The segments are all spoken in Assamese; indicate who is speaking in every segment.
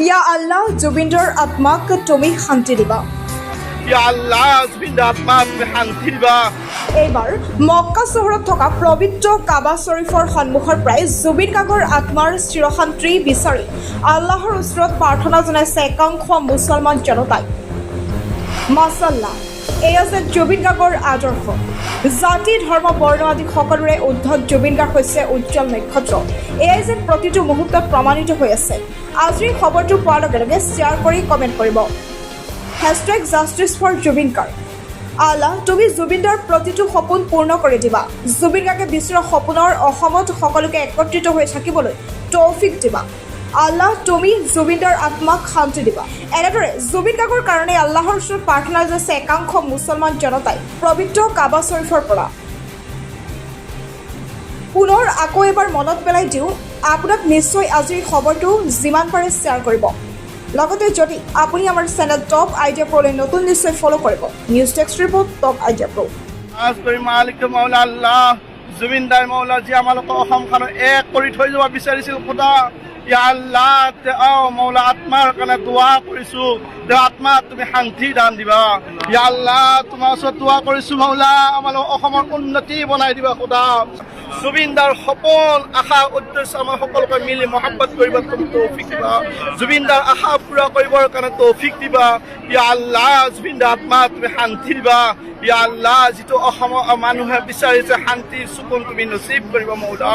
Speaker 1: ইয়া আল্লাহ জুবিন্দৰ আত্মাক তুমি শান্তি দিবা।
Speaker 2: ইয়া আল্লাহ জুবিন্দৰ আত্মাক তুমি শান্তি দিবা।
Speaker 1: এইবাৰ মক্কা চহৰত থকা পবিত্ৰ কাবা শ্বৰীফৰ সন্মুখৰ পৰাই জুবিন গাৰ্গৰ আত্মাৰ চিৰশান্তি বিচাৰি আল্লাহৰ ওচৰত প্ৰাৰ্থনা জনাইছে একাংশ মুছলমান জনতাই। মাছাল্লাহ, এয়া যে জুবিন গাৰ্গৰ আদৰ্শ। জাতি ধৰ্ম বৰ্ণ আদি সকলোৰে ঊৰ্ধত জুবিন গাৰ্গ হৈছে উজ্জ্বল নক্ষত্ৰ। এয়াই যেন প্ৰতিটো মুহূৰ্তত প্ৰমাণিত হৈ আছে। আজিৰ খবৰটো পোৱাৰ লগে লগে শ্বেয়াৰ কৰি কমেণ্ট কৰিব। #Justice for Zubeen Garg. আল্লাহ তুমি জুবিনদাৰ প্ৰতিটো সপোন পূৰ্ণ কৰি দিবা। জুবিন গাৰ্গে বিচৰা সপোনৰ অসমত সকলোকে একত্ৰিত হৈ থাকিবলৈ তৌফিক দিবা। আল্লাহ তুমি জুবিনদাৰ আত্মাক শান্তি দিবা। এনেদৰে জুবিন গাৰ্গৰ কাৰণে আল্লাহৰ ওচৰত প্ৰাৰ্থনা জনাইছে একাংশ মুছলমান জনতাই পবিত্ৰ কাবা শ্বৰীফৰ পৰা। পুনৰ আকৌ এবাৰ মনত পেলাই দিওঁ, আপোনাক নিশ্চয় আজিৰ খবৰটো যিমান পাৰে শ্বেয়াৰ কৰিব। লগতে যদি আপুনি আমাৰ চেনেল টপ আইডিয়া প্ৰ'লৈ নতুন নিশ্চয় ফ'ল' কৰিব। News desk report top idea pro'.
Speaker 2: মালিক মৌলা আল্লাহ জুবিনদাৰ মৌলা যি আমালোকক অসমখনক এক কৰি থৈ যাব বিচাৰিছিল খোদা। ইয়া আল্লাহ মৌলা আত্মাৰ কাৰণে দোৱা কৰিছোঁ, তেওঁ আত্মাক তুমি শান্তি দান দিবা। ইয়া আল্লাহ তোমাৰ ওচৰত দোৱা কৰিছোঁ মৌলা, আমালোক অসমৰ উন্নতি বনাই দিবা খোদা। জুবিনদাৰ সপোন আশা উদ্দেশ্য আমাৰ সকলোকে মিলি মহাব্বত কৰিব তুমি তৌফিক দিবা। জুবিনদাৰ আশা পূৰা কৰিবৰ কাৰণে তৌফিক দিবা। ইয়া আল্লাহ জুবিনদাৰ আত্মা তুমি শান্তি দিবা। ইয়া আল্লাহ যিটো অসমৰ মানুহে বিচাৰিছে শান্তিৰ সুকুন তুমি নসিব কৰিব মৌলা।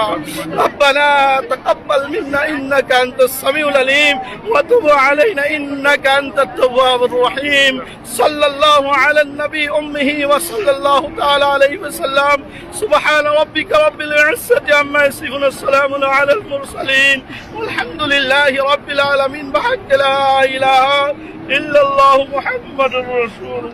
Speaker 2: ৰব্বানা তাকাব্বাল মিন্না ইন্নাকা আনতাস সামিউল আলিম ওয়া তুব আলাইনা ইন্নাকা আনতাত তাওয়াবুর রহিম। সাল্লাল্লাহু আলান নবী উম্মিহি ওয়া সাল্লাল্লাহু তাআলা আলাইহি ওয়া সাল্লাম। সুবহান রাব্বিকা রাব্বিল ইজ্জাতি আম্মা ইয়াসিফুন ওয়া সালামুন আলাল মুরসালিন ওয়ালহামদুলিল্লাহি রাব্বিল আলামিন। বিহাক্কি লা ইলাহা ইল্লাল্লাহু মুহাম্মাদুর রাসূল।